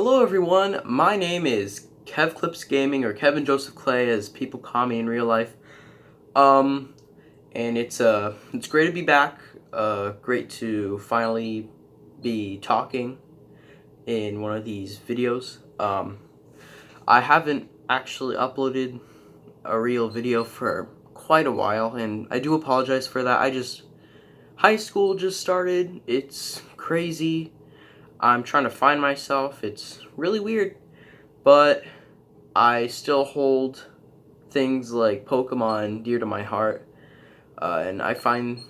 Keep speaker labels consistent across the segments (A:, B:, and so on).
A: Hello everyone, my name is KevClips Gaming, or Kevin Joseph Clay as people call me in real life. And it's great to be back. Great to finally be talking in one of these videos. I haven't actually uploaded a real video for quite a while, and I do apologize for that. High school just started. It's crazy. I'm trying to find myself. It's really weird, but I still hold things like Pokemon dear to my heart, and I find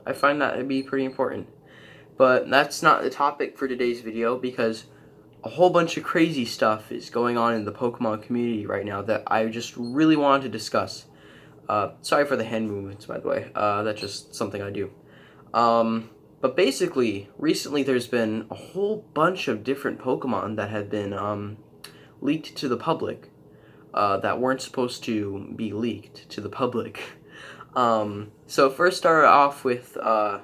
A: that to be pretty important. But that's not the topic for today's video, because a whole bunch of crazy stuff is going on in the Pokemon community right now that I just really wanted to discuss. Sorry for the hand movements, by the way. That's just something I do. But basically, recently there's been a whole bunch of different Pokemon that have been leaked to the public that weren't supposed to be leaked to the public. So first started off with the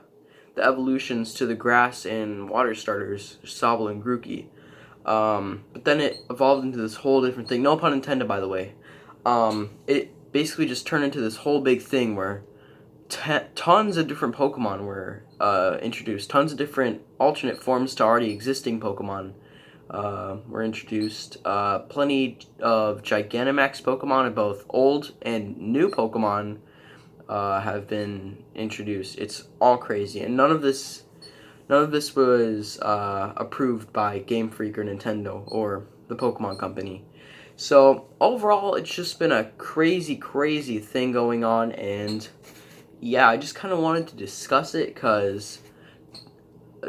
A: evolutions to the grass and water starters, Sobble and Grookey. But then it evolved into this whole different thing. No pun intended, by the way. It basically just turned into this whole big thing where tons of different Pokemon were introduced. Tons of different alternate forms to already existing Pokemon were introduced. Plenty of Gigantamax Pokemon, and both old and new Pokemon have been introduced. It's all crazy, and none of this was approved by Game Freak or Nintendo or the Pokemon Company. So overall, it's just been a crazy thing going on, and yeah, I just kind of wanted to discuss it because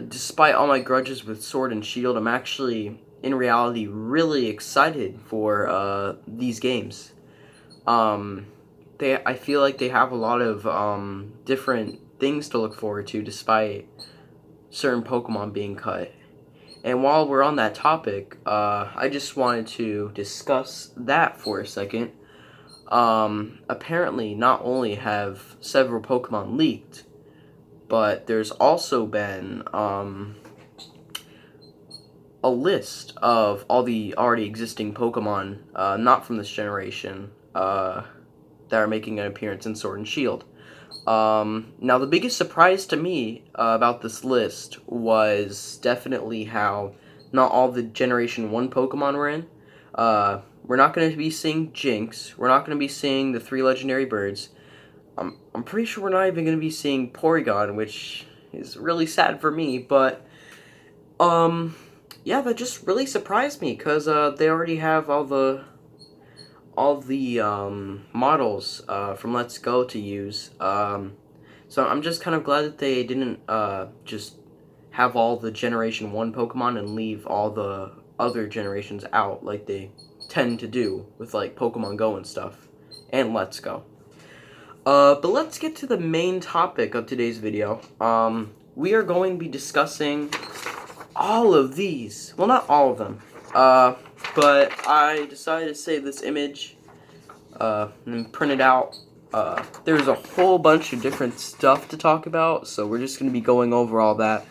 A: despite all my grudges with Sword and Shield, I'm actually, in reality, really excited for these games. I feel like they have a lot of different things to look forward to despite certain Pokemon being cut. And while we're on that topic, I just wanted to discuss that for a second. Apparently, not only have several Pokemon leaked, but there's also been a list of all the already existing Pokemon, not from this generation, that are making an appearance in Sword and Shield. Now, the biggest surprise to me about this list was definitely how not all the Generation 1 Pokemon were in. We're not going to be seeing Jinx. We're not going to be seeing the 3 legendary birds. I'm pretty sure we're not even going to be seeing Porygon, which is really sad for me, but yeah, that just really surprised me, because they already have all the models from Let's Go to use. So I'm just kind of glad that they didn't just have all the Generation 1 Pokemon and leave all the other generations out like they tend to do with like Pokemon Go and stuff, and Let's Go. But let's get to the main topic of today's video. We are going to be discussing all of these. Well, not all of them. But I decided to save this image and print it out. There's a whole bunch of different stuff to talk about, so we're just going to be going over all that.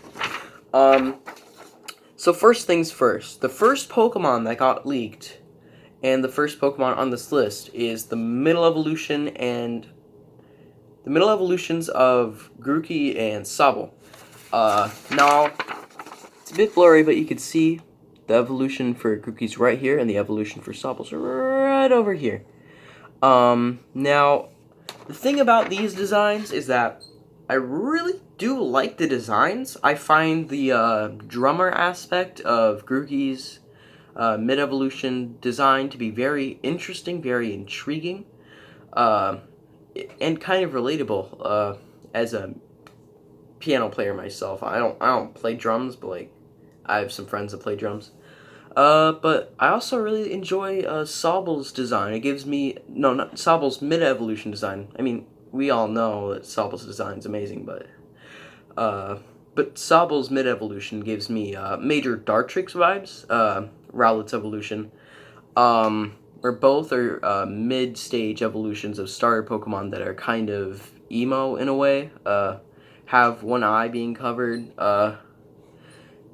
A: So first things first. The first Pokemon that got leaked, and the first Pokemon on this list, is the middle evolutions of Grookey and Sobble. Now, it's a bit blurry, but you can see the evolution for Grookey's right here, and the evolution for Sobble's right over here. Now, the thing about these designs is that I really do like the designs. I find the drummer aspect of Grookey's mid-evolution design to be very interesting, very intriguing, and kind of relatable. As a piano player myself, I don't play drums, but like I have some friends that play drums. But I also really enjoy Sobble's design. It gives me not Sobble's mid-evolution design. I mean, we all know that Sobble's design is amazing, but Sobble's mid-evolution gives me major Dartrix vibes. Rowlet's evolution, where both are mid-stage evolutions of starter Pokemon that are kind of emo in a way. Have one eye being covered.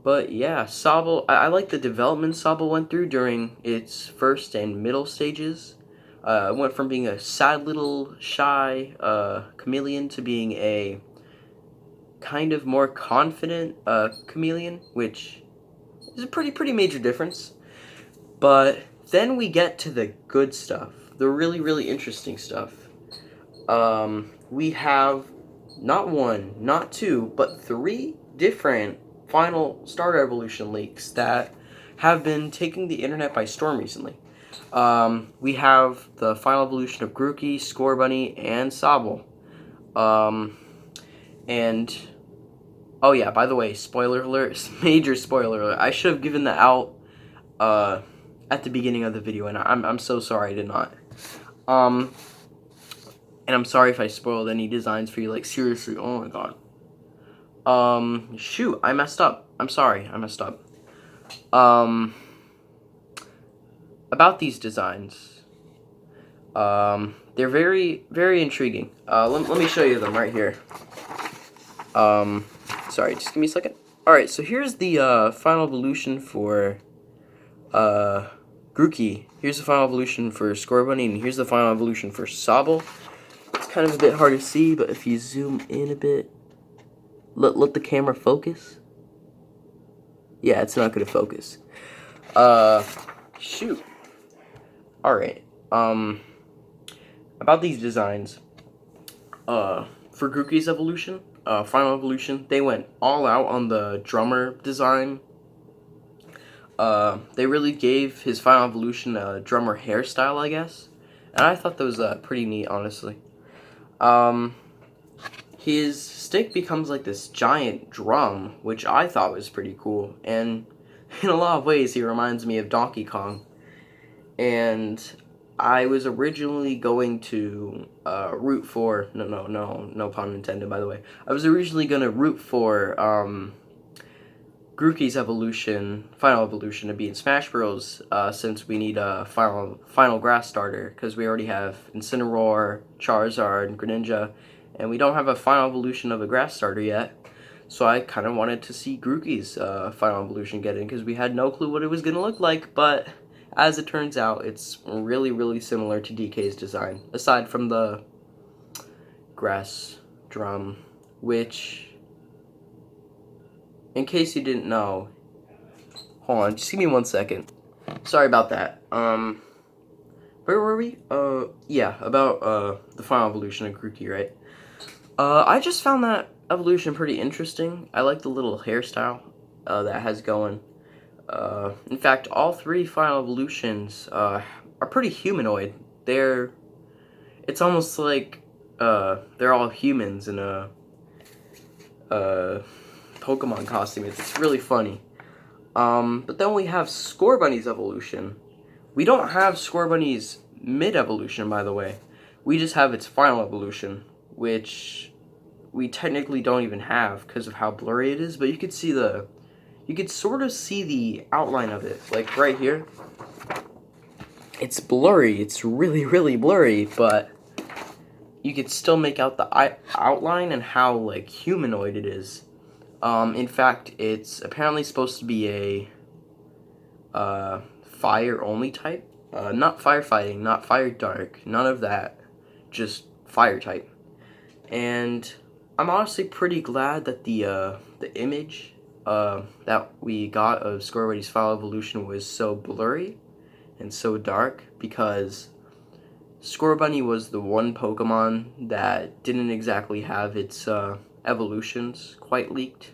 A: But yeah, Sobble, I like the development Sobble went through during its first and middle stages. It went from being a sad little shy chameleon to being a kind of more confident chameleon, which is a pretty major difference. But then we get to the good stuff, the really interesting stuff. We have not one, not two, but three different final starter evolution leaks that have been taking the internet by storm recently. We have the final evolution of Grookey, Scorbunny, and Sobble. And oh yeah, by the way, spoiler alert, major spoiler alert. I should have given that out at the beginning of the video, and I'm so sorry I did not. And I'm sorry if I spoiled any designs for you. Like seriously, oh my god. Shoot, I messed up. I'm sorry, I messed up. About these designs. They're very intriguing. Let me show you them right here. Sorry, just give me a second. Alright, so here's the final evolution for Grookey. Here's the final evolution for Scorbunny, and here's the final evolution for Sobble. It's kind of a bit hard to see, but if you zoom in a bit, let the camera focus. Yeah, it's not gonna focus. Shoot. Alright, about these designs, for Grookey's evolution, final evolution, they went all out on the drummer design. They really gave his final evolution a drummer hairstyle, I guess, and I thought that was pretty neat, honestly. His stick becomes like this giant drum, which I thought was pretty cool, and in a lot of ways he reminds me of Donkey Kong. And I was originally going to root for, no pun intended, by the way. I was originally going to root for Grookey's evolution, final evolution, to be in Smash Bros. Since we need a final grass starter, because we already have Incineroar, Charizard, and Greninja, and we don't have a final evolution of a grass starter yet. So I kind of wanted to see Grookey's final evolution get in, because we had no clue what it was going to look like, but as it turns out, it's really similar to DK's design, aside from the grass drum, which, in case you didn't know, hold on, just give me 1 second. Sorry about that. Where were we? Yeah, about the final evolution of Grookey, right? I just found that evolution pretty interesting. I like the little hairstyle that has going. In fact, all three final evolutions are pretty humanoid. It's almost like they're all humans in a Pokémon costume. It's really funny. But then we have Scorbunny's evolution. We don't have Scorbunny's mid-evolution, by the way. We just have its final evolution, which we technically don't even have because of how blurry it is, but you could sort of see the outline of it, like right here. It's blurry, it's really blurry, but you could still make out the outline and how, like, humanoid it is. In fact, it's apparently supposed to be a fire-only type. Not firefighting, not fire dark, none of that, just fire type. And I'm honestly pretty glad that the image that we got of Scorbunny's final evolution was so blurry and so dark, because Scorbunny was the one Pokemon that didn't exactly have its evolutions quite leaked.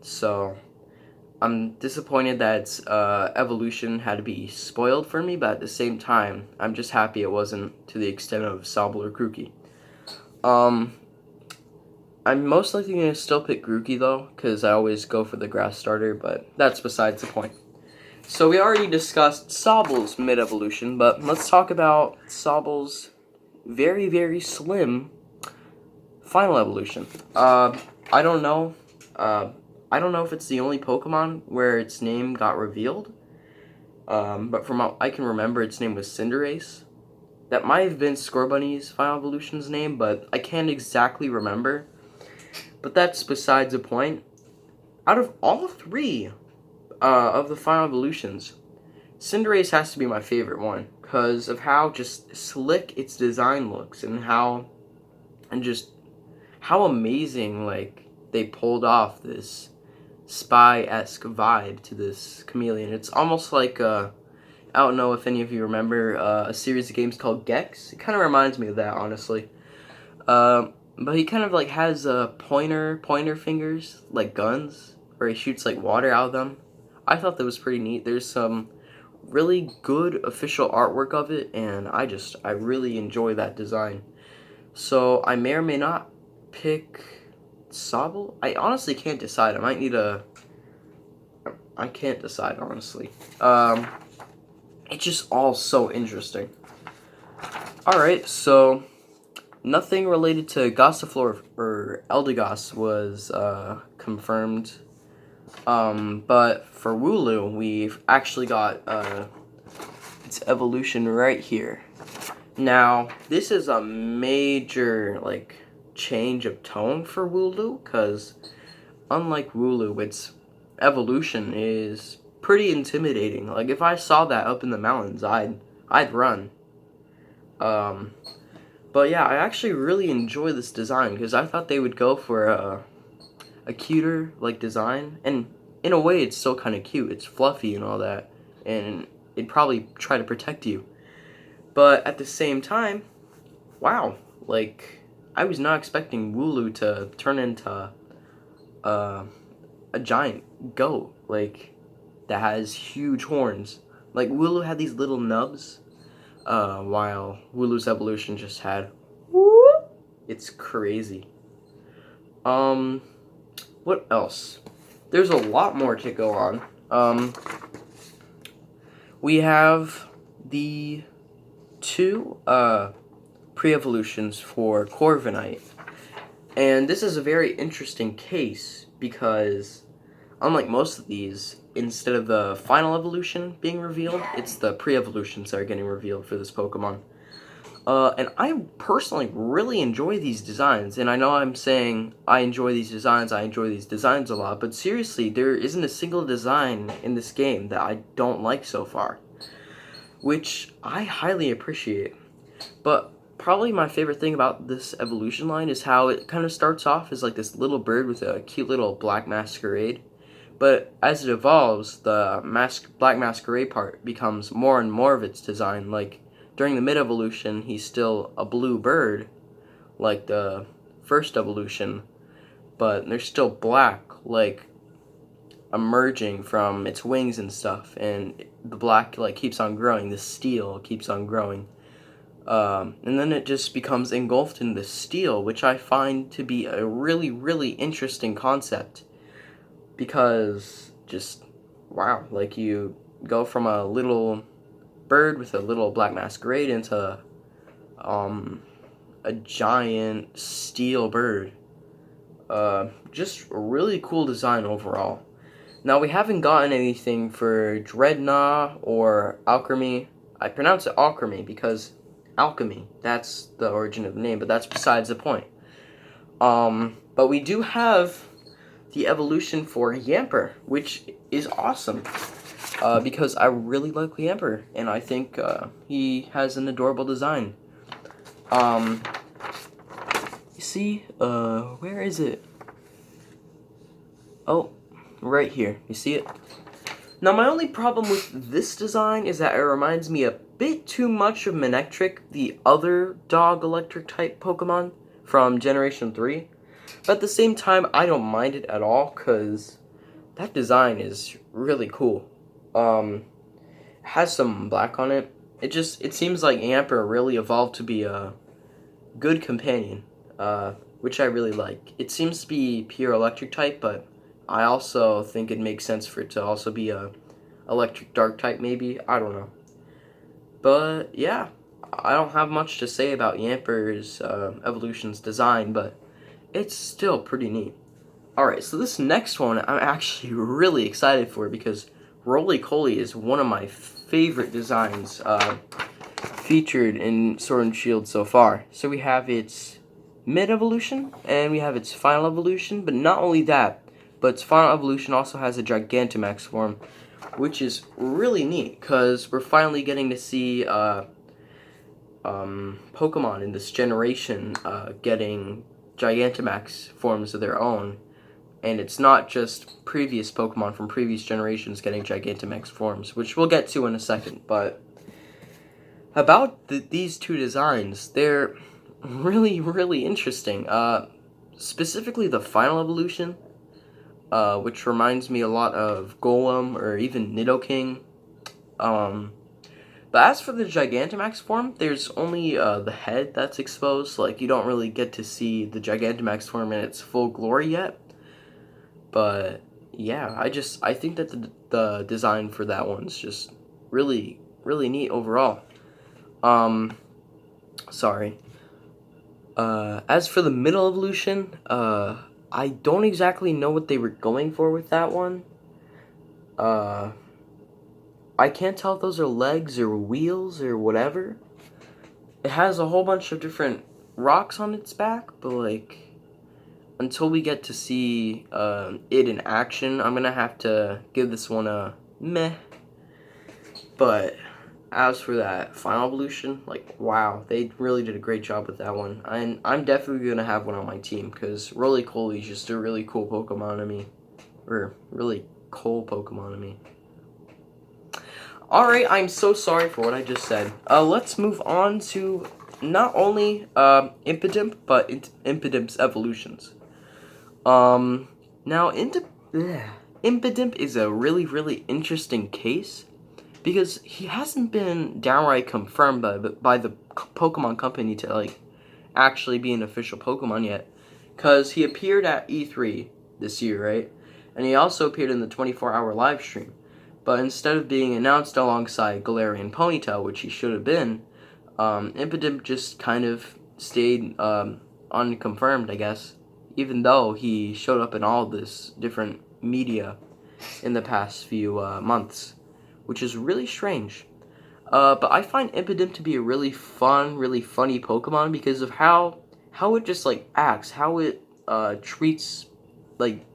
A: So I'm disappointed that its evolution had to be spoiled for me, but at the same time, I'm just happy it wasn't to the extent of Sobble or Grookey. I'm most likely going to still pick Grookey, though, because I always go for the grass starter, but that's besides the point. So we already discussed Sobble's mid-evolution, but let's talk about Sobble's very slim final evolution. I don't know. I don't know if it's the only Pokemon where its name got revealed, but from what I can remember, its name was Cinderace. That might have been Scorbunny's final evolution's name, but I can't exactly remember. But that's besides the point. out of all three of the final evolutions, Cinderace has to be my favorite one because of how just slick its design looks and just how amazing like they pulled off this spy-esque vibe to this chameleon. It's almost like I don't know if any of you remember a series of games called Gex. It kind of reminds me of that, honestly. But he kind of like has pointer fingers like guns, where he shoots like water out of them. I thought that was pretty neat. There's some really good official artwork of it, and I really enjoy that design. So I may or may not pick Sobble. I honestly can't decide. I can't decide, honestly. It's just all so interesting. Alright, so nothing related to Gossifleur or Eldegoss was confirmed. But for Wooloo, we've actually got its evolution right here. Now, this is a major like change of tone for Wooloo, because unlike Wooloo, its evolution is pretty intimidating. Like if I saw that up in the mountains, I'd run. But yeah, I actually really enjoy this design because I thought they would go for a cuter like design, and in a way it's still kind of cute. It's fluffy and all that, and it'd probably try to protect you. But at the same time, wow, like I was not expecting Wooloo to turn into a giant goat like that has huge horns. Like Wooloo had these little nubs, while Wooloo's evolution just had whoop. It's crazy. What else? There's a lot more to go on. We have the two pre-evolutions for Corviknight. And this is a very interesting case because unlike most of these, instead of the final evolution being revealed, it's the pre-evolutions that are getting revealed for this Pokemon. And I personally really enjoy these designs, and I know I'm saying I enjoy these designs a lot, but seriously, there isn't a single design in this game that I don't like so far, which I highly appreciate. But probably my favorite thing about this evolution line is how it kind of starts off as like this little bird with a cute little black masquerade, but as it evolves, the black masquerade part becomes more and more of its design. Like during the mid-evolution, he's still a blue bird, like the first evolution, but they're still black, like emerging from its wings and stuff, and the black like keeps on growing, the steel keeps on growing. And then it just becomes engulfed in the steel, which I find to be a really, really interesting concept. Because just, wow, like you go from a little bird with a little black masquerade into a giant steel bird. Just a really cool design overall. Now, we haven't gotten anything for Dreadnought or Alchemy. I pronounce it Alchemy because alchemy, that's the origin of the name, but that's besides the point. But we do have the evolution for Yamper, which is awesome, because I really like Yamper, and I think he has an adorable design. You see, where is it? Oh, right here. You see it? Now, my only problem with this design is that it reminds me a bit too much of Manectric, the other dog electric type Pokemon from Generation 3. But at the same time, I don't mind it at all, because that design is really cool. Has some black on it. It seems like Yamper really evolved to be a good companion, which I really like. It seems to be pure electric type, but I also think it makes sense for it to also be a electric dark type, maybe. I don't know. But yeah, I don't have much to say about Yamper's evolution's design, but it's still pretty neat. Alright, so this next one I'm actually really excited for because Roly-Poly is one of my favorite designs featured in Sword and Shield so far. So we have its mid-evolution and we have its final evolution, but not only that, but its final evolution also has a Gigantamax form, which is really neat because we're finally getting to see Pokemon in this generation getting Gigantamax forms of their own. And it's not just previous Pokemon from previous generations getting Gigantamax forms, which we'll get to in a second. But about these two designs, they're really, really interesting. Specifically the final evolution, which reminds me a lot of Golem or even Nidoking. But as for the Gigantamax form, there's only the head that's exposed. Like, you don't really get to see the Gigantamax form in its full glory yet. But yeah, I think that the design for that one's just really, really neat overall. Sorry. As for the middle evolution, I don't exactly know what they were going for with that one. I can't tell if those are legs or wheels or whatever. It has a whole bunch of different rocks on its back, but like, until we get to see it in action, I'm gonna have to give this one a meh. But as for that final evolution, like, wow, they really did a great job with that one. And I'm definitely gonna have one on my team because Roly-Poly is just a really cool Pokemon to me. Or really cool Pokemon to me. Alright, I'm so sorry for what I just said. Let's move on to not only Impidimp, but Impidimp's evolutions. Now, Impidimp is a really, really interesting case because he hasn't been downright confirmed by the Pokemon Company to, like, actually be an official Pokemon yet. Because he appeared at E3 this year, right? And he also appeared in the 24-hour live stream. But instead of being announced alongside Galarian Ponytail, which he should have been, Impidimp just kind of stayed unconfirmed, I guess. Even though he showed up in all this different media in the past few months, which is really strange. But I find Impidimp to be a really fun, really funny Pokemon because of how it just, like, acts, how it treats, like,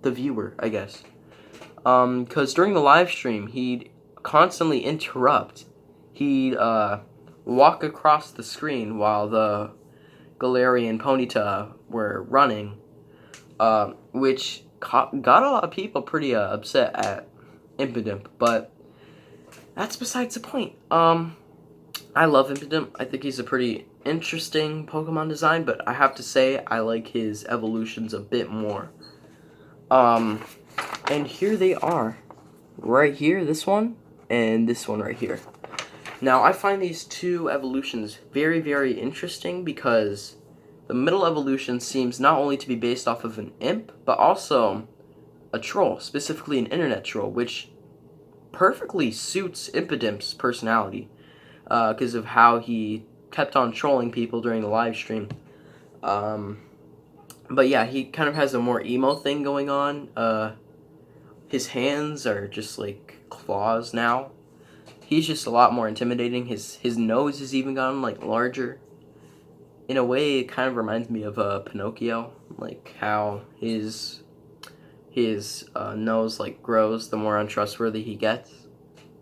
A: the viewer, I guess. Because during the live stream, he'd constantly interrupt. He'd walk across the screen while the Galarian Ponyta were running, which got a lot of people pretty upset at Impidimp, but that's besides the point. I love Impidimp. I think he's a pretty interesting Pokemon design, but I have to say I like his evolutions a bit more. And here they are. Right here, this one, and this one right here. Now, I find these two evolutions very, very interesting because the middle evolution seems not only to be based off of an imp, but also a troll, specifically an internet troll, which perfectly suits Impidimp's personality because of how he kept on trolling people during the live stream. But yeah, he kind of has a more emo thing going on. His hands are just like claws now. He's just a lot more intimidating. His nose has even gotten, like, larger. In a way, it kind of reminds me of Pinocchio, like how his nose, like, grows the more untrustworthy he gets.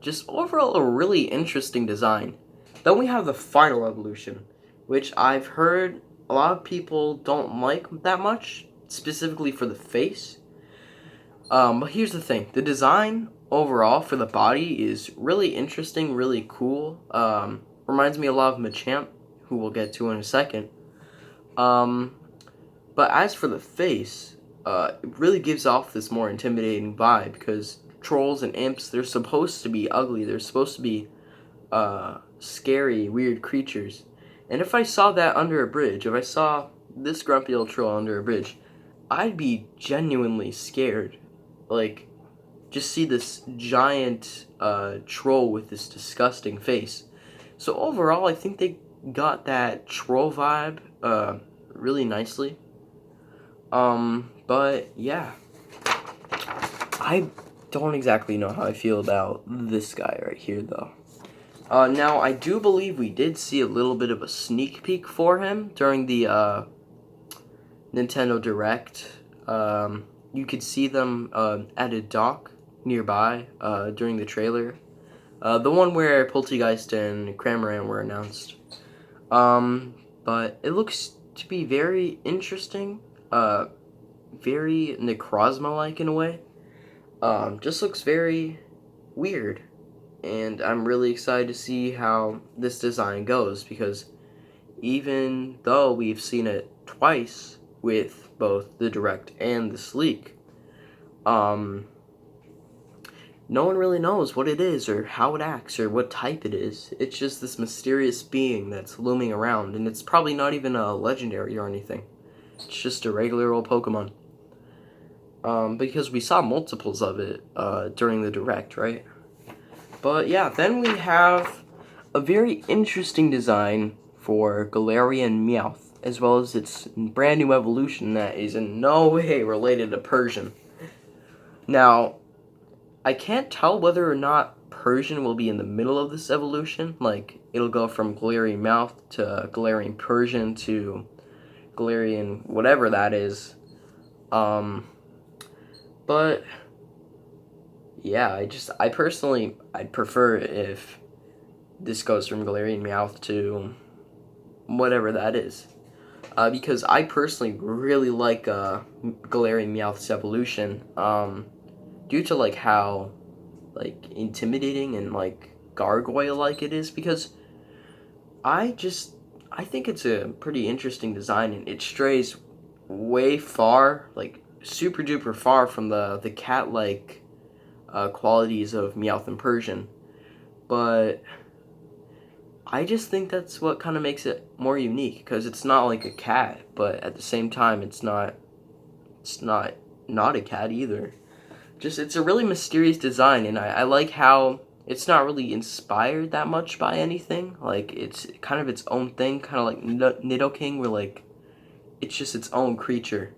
A: Just overall a really interesting design. Then we have the final evolution, which I've heard a lot of people don't like that much, specifically for the face. But here's the thing. The design overall for the body is really interesting, really cool. Reminds me a lot of Machamp, who we'll get to in a second. But as for the face, it really gives off this more intimidating vibe because trolls and imps, they're supposed to be ugly. They're supposed to be scary, weird creatures. And if I saw that under a bridge, if I saw this grumpy old troll under a bridge, I'd be genuinely scared. Like, just see this giant troll with this disgusting face. So overall, I think they got that troll vibe really nicely. But yeah, I don't exactly know how I feel about this guy right here, though. Now, I do believe we did see a little bit of a sneak peek for him during the Nintendo Direct. you could see them at a dock nearby during the trailer. The one where Poltergeist and Cramoran were announced. But it looks to be very interesting, very Necrozma-like in a way. Just looks very weird, and I'm really excited to see how this design goes, because even though we've seen it twice with both the Direct and this leak, no one really knows what it is or how it acts or what type it is. It's just this mysterious being that's looming around, and it's probably not even a legendary or anything. It's just a regular old Pokemon. Because we saw multiples of it during the Direct, right? But yeah, then we have a very interesting design for Galarian Meowth, as well as its brand new evolution that is in no way related to Persian. Now, I can't tell whether or not Persian will be in the middle of this evolution. Like, it'll go from Galarian Meowth to Galarian Persian to Galarian whatever that is. But yeah, I'd prefer if this goes from Galarian Meowth to whatever that is. Because I personally really like Galarian Meowth's evolution. Due to like how like intimidating and like gargoyle-like it is, because I think it's a pretty interesting design, and it strays way far, like super duper far from the cat-like qualities of Meowth and Persian. But I just think that's what kind of makes it more unique, because it's not like a cat, but at the same time it's not a cat either. Just, it's a really mysterious design, and I like how it's not really inspired that much by anything. Like, it's kind of its own thing, kind of like Nidoking, where like it's just its own creature.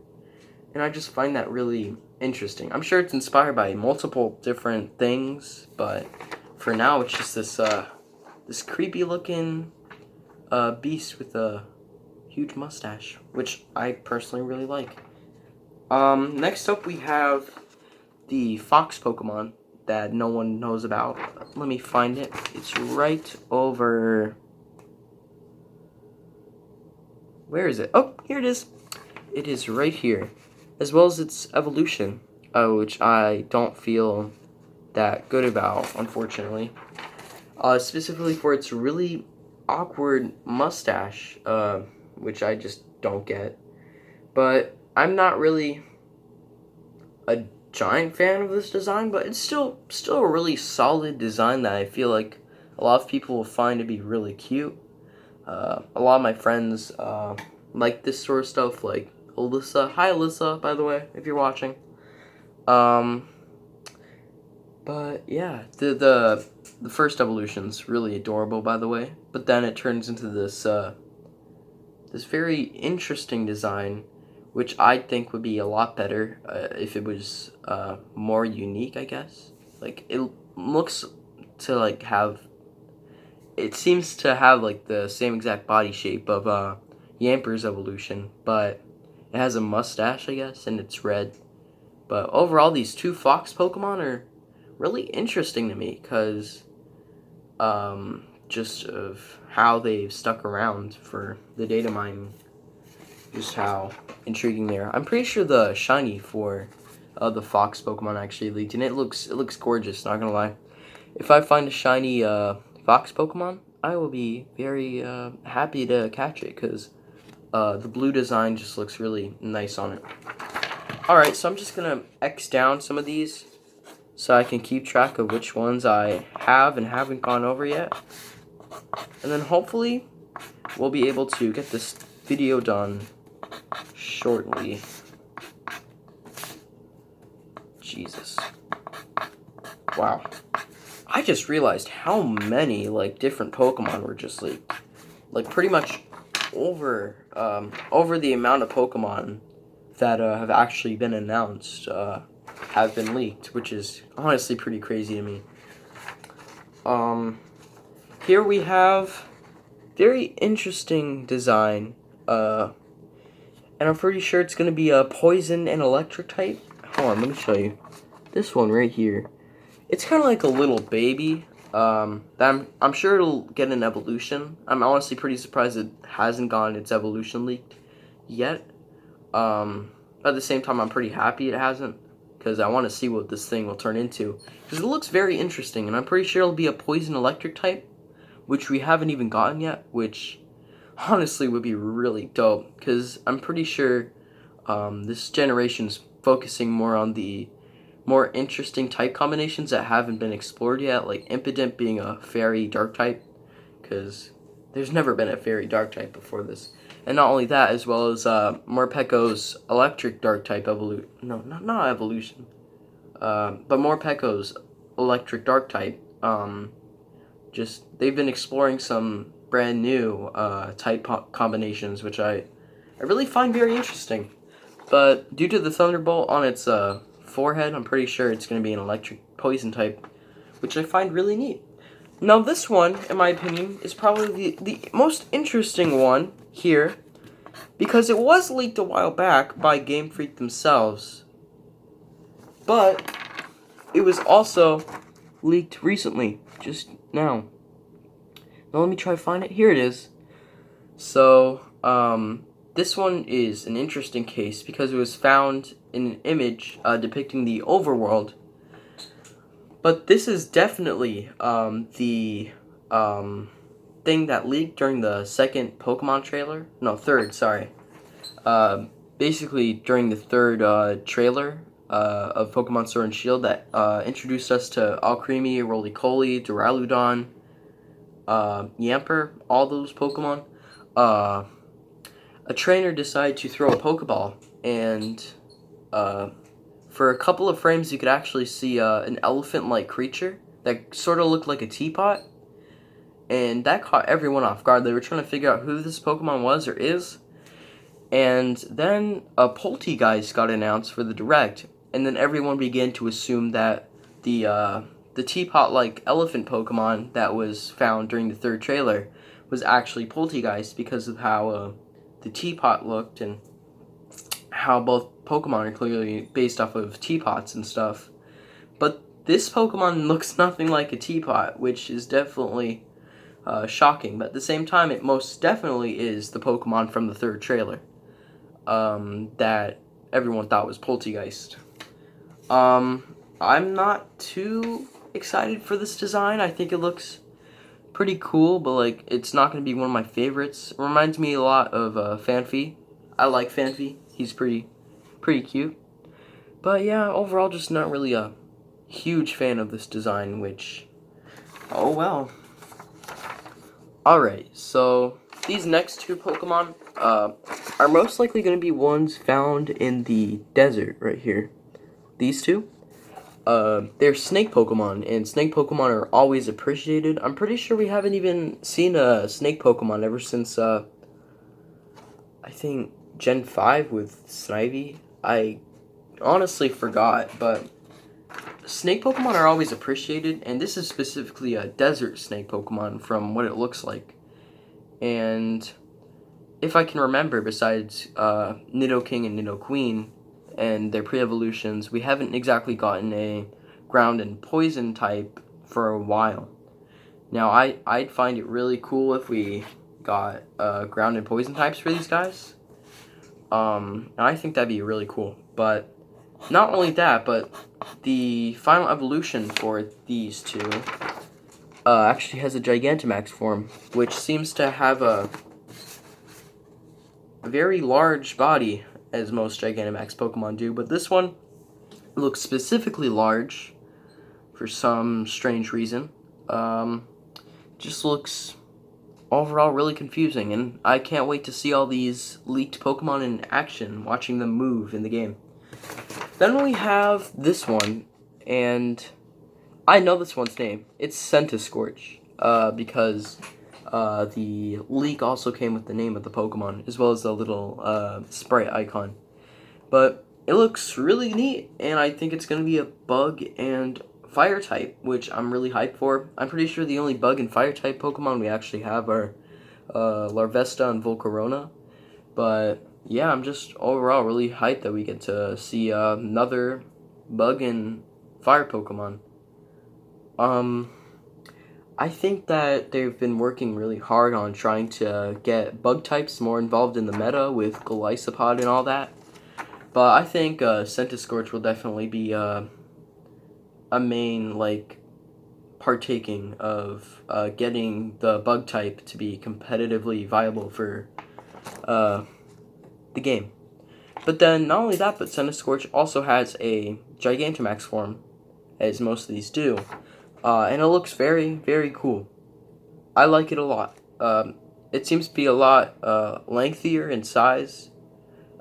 A: And I just find that really interesting. I'm sure it's inspired by multiple different things, but for now it's just this creepy looking beast with a huge mustache, which I personally really like. Next up we have the Fox Pokemon that no one knows about. Let me find it. It's right over... Where is it? Oh, here it is. It is right here. As well as its evolution, which I don't feel that good about, unfortunately. Specifically for its really awkward mustache, which I just don't get. But I'm not really a giant fan of this design, but it's still a really solid design that I feel like a lot of people will find to be really cute. A lot of my friends like this sort of stuff, like Alyssa. Hi Alyssa, by the way, if you're watching. But yeah, the first evolution's really adorable, by the way. But then it turns into this this very interesting design, which I think would be a lot better if it was more unique, I guess. Like, it looks to like have, it seems to have like the same exact body shape of Yamper's evolution, but it has a mustache, I guess, and it's red. But overall, these two Fox Pokemon are really interesting to me, because just of how they've stuck around for the data mining. Just how intriguing they are. I'm pretty sure the shiny for the Fox Pokemon actually leaked, and it looks gorgeous, not gonna lie. If I find a shiny Fox Pokemon, I will be very happy to catch it, because the blue design just looks really nice on it. Alright, so I'm just gonna X down some of these so I can keep track of which ones I have and haven't gone over yet. And then hopefully we'll be able to get this video done shortly. Jesus. Wow. I just realized how many like different Pokemon were just like pretty much over the amount of Pokemon that have actually been announced have been leaked, which is honestly pretty crazy to me. Here we have very interesting design, and I'm pretty sure it's going to be a poison and electric type. hold on, let me show you. This one right here. It's kind of like a little baby. That I'm sure it'll get an evolution. I'm honestly pretty surprised it hasn't gotten its evolution leaked yet. But at the same time, I'm pretty happy it hasn't, because I want to see what this thing will turn into. Because it looks very interesting, and I'm pretty sure it'll be a poison electric type, which we haven't even gotten yet, which honestly would be really dope, because I'm pretty sure this generation's focusing more on the more interesting type combinations that haven't been explored yet, like Impidimp being a fairy dark type, because there's never been a fairy dark type before this. And not only that, as well as Morpeko's electric dark type evolution. No, not evolution. But Morpeko's electric dark type. Just they've been exploring some brand new type combinations, which I really find very interesting. But due to the Thunderbolt on its forehead, I'm pretty sure it's going to be an electric poison type, which I find really neat. Now this one, in my opinion, is probably the most interesting one here, because it was leaked a while back by Game Freak themselves, but it was also leaked recently, just now. Now let me try to find it. Here it is. So, this one is an interesting case because it was found in an image depicting the overworld. But this is definitely the thing that leaked during the second Pokemon trailer. No, third, sorry. Basically, during the third trailer of Pokemon Sword and Shield that introduced us to Alcremie, Roly-Poly, Duraludon, Yamper, all those Pokemon. A trainer decided to throw a Pokeball, and for a couple of frames you could actually see an elephant-like creature that sort of looked like a teapot, and that caught everyone off guard. They were trying to figure out who this Pokemon was or is, and then a Poltegeist got announced for the Direct, and then everyone began to assume that the teapot-like elephant Pokemon that was found during the third trailer was actually Poltegeist because of how the teapot looked and how both Pokemon are clearly based off of teapots and stuff. But this Pokemon looks nothing like a teapot, which is definitely shocking. But at the same time, it most definitely is the Pokemon from the third trailer that everyone thought was Poltegeist. I'm not too excited for this design. I think it looks pretty cool, but like it's not going to be one of my favorites. It reminds me a lot of Fanfi. I like Fanfi. He's pretty cute. But yeah, overall just not really a huge fan of this design, which, oh well. Alright, so these next two Pokemon are most likely going to be ones found in the desert right here. These two. They're snake Pokemon, and snake Pokemon are always appreciated. I'm pretty sure we haven't even seen a snake Pokemon ever since, I think, Gen 5 with Snivy. I honestly forgot, but snake Pokemon are always appreciated, and this is specifically a desert snake Pokemon from what it looks like. And if I can remember, besides Nidoking and Nidoqueen and their pre-evolutions, we haven't exactly gotten a ground and poison type for a while. Now, I'd find it really cool if we got ground and poison types for these guys. And I think that'd be really cool. But not only that, but the final evolution for these two actually has a Gigantamax form, which seems to have a very large body, as most Gigantamax Pokemon do, but this one looks specifically large for some strange reason. Just looks overall really confusing, and I can't wait to see all these leaked Pokemon in action, watching them move in the game. Then we have this one, and I know this one's name. It's Centiskorch, because the leak also came with the name of the Pokemon, as well as the little sprite icon. But it looks really neat, and I think it's going to be a bug and fire type, which I'm really hyped for. I'm pretty sure the only bug and fire type Pokemon we actually have are Larvesta and Volcarona. But yeah, I'm just overall really hyped that we get to see another bug and fire Pokemon. I think that they've been working really hard on trying to get bug types more involved in the meta with Golisopod and all that. But I think Centiskorch will definitely be a main, like, partaking of getting the bug type to be competitively viable for the game. But then, not only that, but Centiskorch also has a Gigantamax form, as most of these do. And it looks very, very cool. I like it a lot. It seems to be a lot lengthier in size,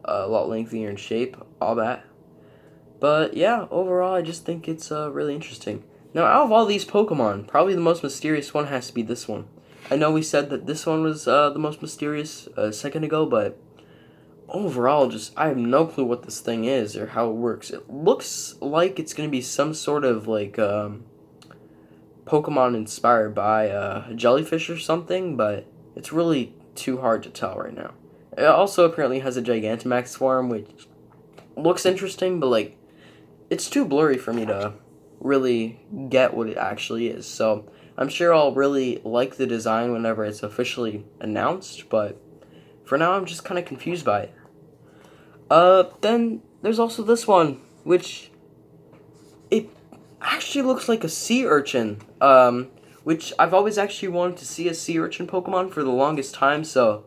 A: a lot lengthier in shape, all that. But yeah, overall, I just think it's really interesting. Now, out of all these Pokemon, probably the most mysterious one has to be this one. I know we said that this one was the most mysterious a second ago, but overall, just I have no clue what this thing is or how it works. It looks like it's going to be some sort of like Pokemon inspired by a jellyfish or something, but it's really too hard to tell right now. It also apparently has a Gigantamax form, which looks interesting, but like it's too blurry for me to really get what it actually is. So I'm sure I'll really like the design whenever it's officially announced, but for now I'm just kind of confused by it. Then there's also this one, which it actually looks like a sea urchin, which I've always actually wanted to see a sea urchin Pokemon for the longest time, so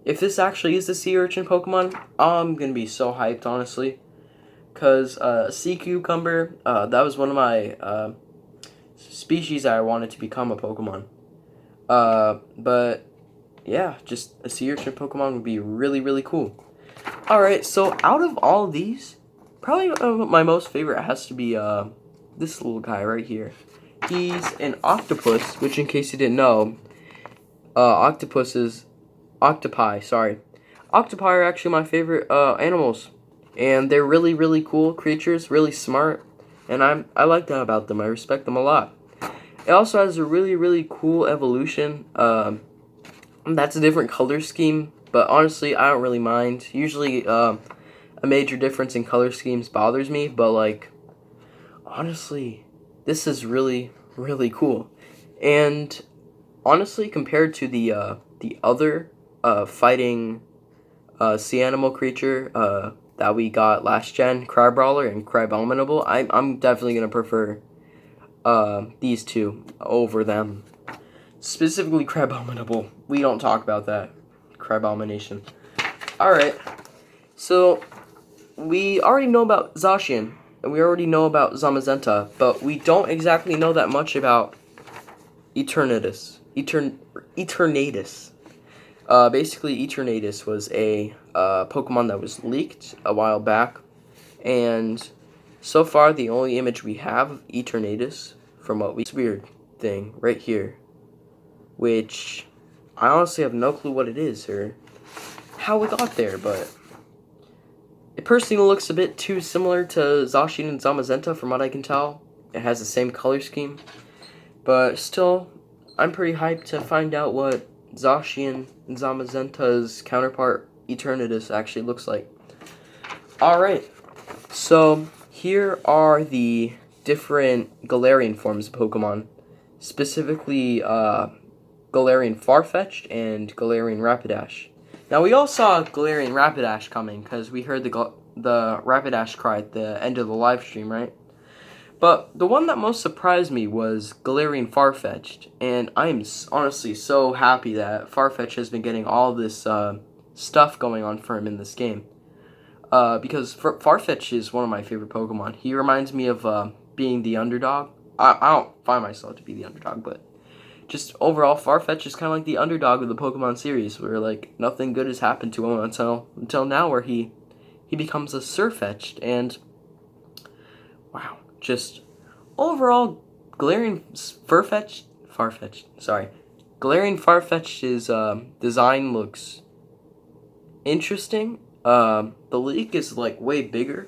A: if this actually is the sea urchin Pokemon, I'm gonna be so hyped, honestly. Because sea cucumber, that was one of my species I wanted to become a Pokemon. But yeah, just a sea urchin Pokemon would be really, really cool. Alright, so out of all of these, probably my most favorite has to be this little guy right here. He's an octopus, which in case you didn't know, octopi, sorry. Octopi are actually my favorite animals. And they're really, really cool creatures, really smart, and I like that about them. I respect them a lot. It also has a really, really cool evolution. That's a different color scheme, but honestly, I don't really mind. Usually, a major difference in color schemes bothers me, but like, honestly, this is really, really cool. And honestly, compared to the other fighting sea animal creature that we got last gen, Crabrawler and Crabominable, I'm definitely gonna prefer these two over them. Specifically Crabominable. We don't talk about that. Crabomination. Alright. So we already know about Zacian, and we already know about Zamazenta, but we don't exactly know that much about Eternatus. Eternatus. Basically, Eternatus was a Pokemon that was leaked a while back, and so far the only image we have of Eternatus from what we this weird thing right here, which I honestly have no clue what it is or how it got there, but it personally looks a bit too similar to Zacian and Zamazenta from what I can tell. It has the same color scheme, but still, I'm pretty hyped to find out what Zacian and Zamazenta's counterpart Eternatus actually looks like. Alright, so here are the different Galarian forms of Pokemon. Specifically, Galarian Farfetch'd and Galarian Rapidash. Now, we all saw Galarian Rapidash coming because we heard the Rapidash cry at the end of the live stream, right? But the one that most surprised me was Galarian Farfetch'd, and I am honestly so happy that Farfetch'd has been getting all this stuff going on for him in this game. Because Farfetch'd is one of my favorite Pokemon. He reminds me of being the underdog. I don't find myself to be the underdog, but just overall, Farfetch'd is kind of like the underdog of the Pokemon series, where like nothing good has happened to him until now, where he becomes a Surfetch'd, and wow. Just overall, Galarian Farfetch'd's design looks interesting. The leak is like way bigger.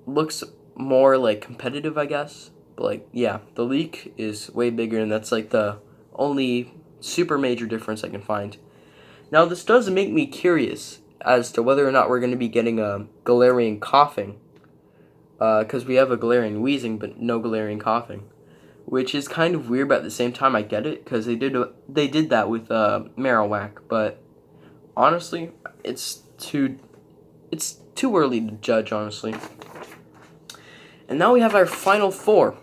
A: Looks more like competitive, I guess. But like, yeah, the leak is way bigger, and that's like the only super major difference I can find. Now, this does make me curious. as to whether or not we're going to be getting a Galarian coughing, because we have a Galarian wheezing but no Galarian coughing, which is kind of weird, but at the same time I get it, because they did that with Marowak, but honestly, it's too early to judge, honestly. And now we have our final four.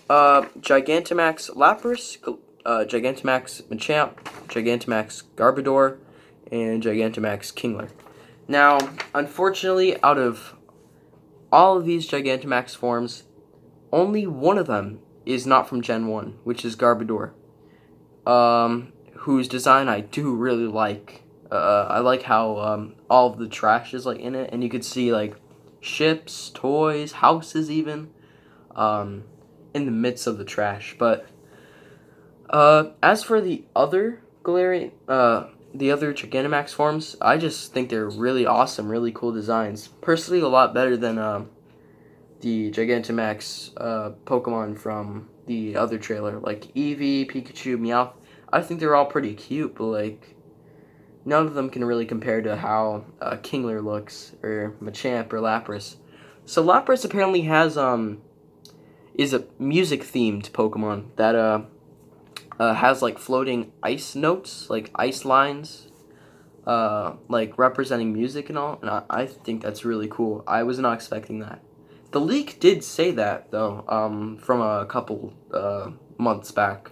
A: Gigantamax Lapras, Gigantamax Machamp, Gigantamax Garbodor, and Gigantamax Kingler. Now, unfortunately, out of all of these Gigantamax forms, only one of them is not from Gen 1, which is Garbodor, whose design I do really like. I like how all of the trash is like in it, and you could see like ships, toys, houses even, in the midst of the trash. But as for the other Galarian, the other Gigantamax forms, I just think they're really awesome, really cool designs. Personally, a lot better than the Gigantamax Pokemon from the other trailer, like Eevee, Pikachu, Meowth. I think they're all pretty cute, but like none of them can really compare to how Kingler looks, or Machamp, or Lapras. So Lapras apparently has is a music-themed Pokemon that has like floating ice notes, like ice lines, like representing music and all. And I think that's really cool. I was not expecting that. The leak did say that though, from a couple months back,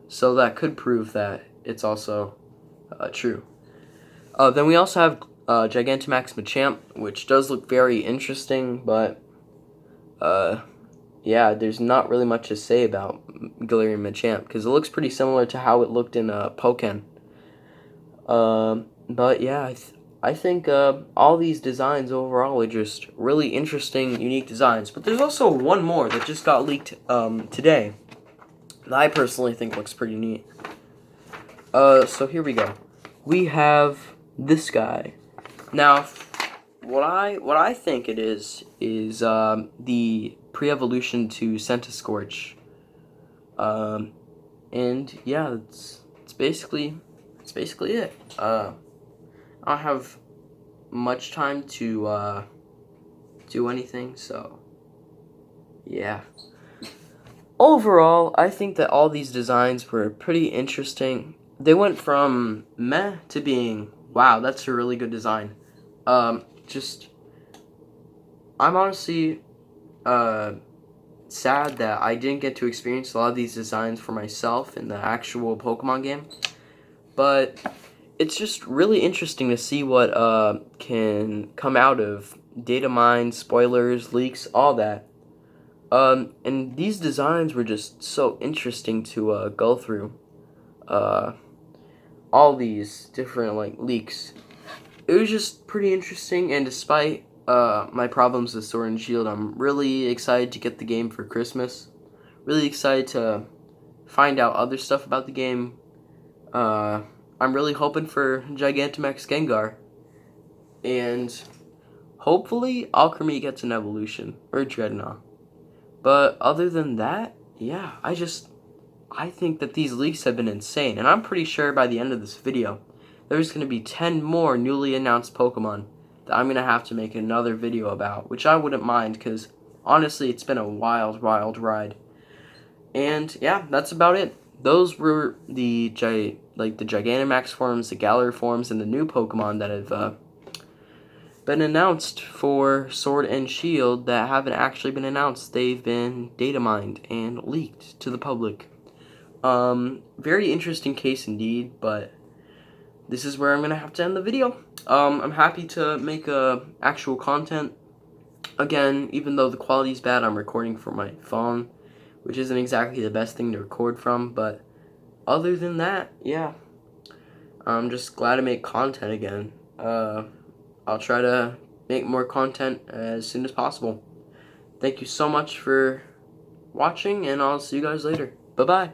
A: so that could prove that it's also true. Then we also have Gigantamax Machamp, which does look very interesting, but yeah, there's not really much to say about Galarian Machamp, because it looks pretty similar to how it looked in Pokken. But yeah, I think all these designs overall are just really interesting, unique designs. But there's also one more that just got leaked today that I personally think looks pretty neat. So here we go. We have this guy. Now, what I think it is the pre-evolution to Centiskorch. And yeah, it's basically it. I don't have much time to do anything, so yeah. Overall, I think that all these designs were pretty interesting. They went from meh to being, wow, that's a really good design. I'm honestly sad that I didn't get to experience a lot of these designs for myself in the actual Pokemon game, but it's just really interesting to see what can come out of Datamine, spoilers, leaks, all that. And these designs were just so interesting to go through. All these different like leaks. It was just pretty interesting, and despite my problems with Sword and Shield, I'm really excited to get the game for Christmas. Really excited to find out other stuff about the game. I'm really hoping for Gigantamax Gengar. And hopefully Alchemy gets an evolution, or Dreadnought. But other than that, yeah, I think that these leaks have been insane. And I'm pretty sure by the end of this video, there's going to be 10 more newly announced Pokemon that I'm going to have to make another video about, which I wouldn't mind, because honestly, it's been a wild, wild ride. And yeah, that's about it. Those were the Gigantamax forms, the Galar forms, and the new Pokemon that have been announced for Sword and Shield that haven't actually been announced. They've been data mined and leaked to the public. Very interesting case indeed, but this is where I'm going to have to end the video. I'm happy to make actual content. Again, even though the quality's bad, I'm recording from my phone, which isn't exactly the best thing to record from, but other than that, yeah, I'm just glad to make content again. I'll try to make more content as soon as possible. Thank you so much for watching, and I'll see you guys later. Bye-bye.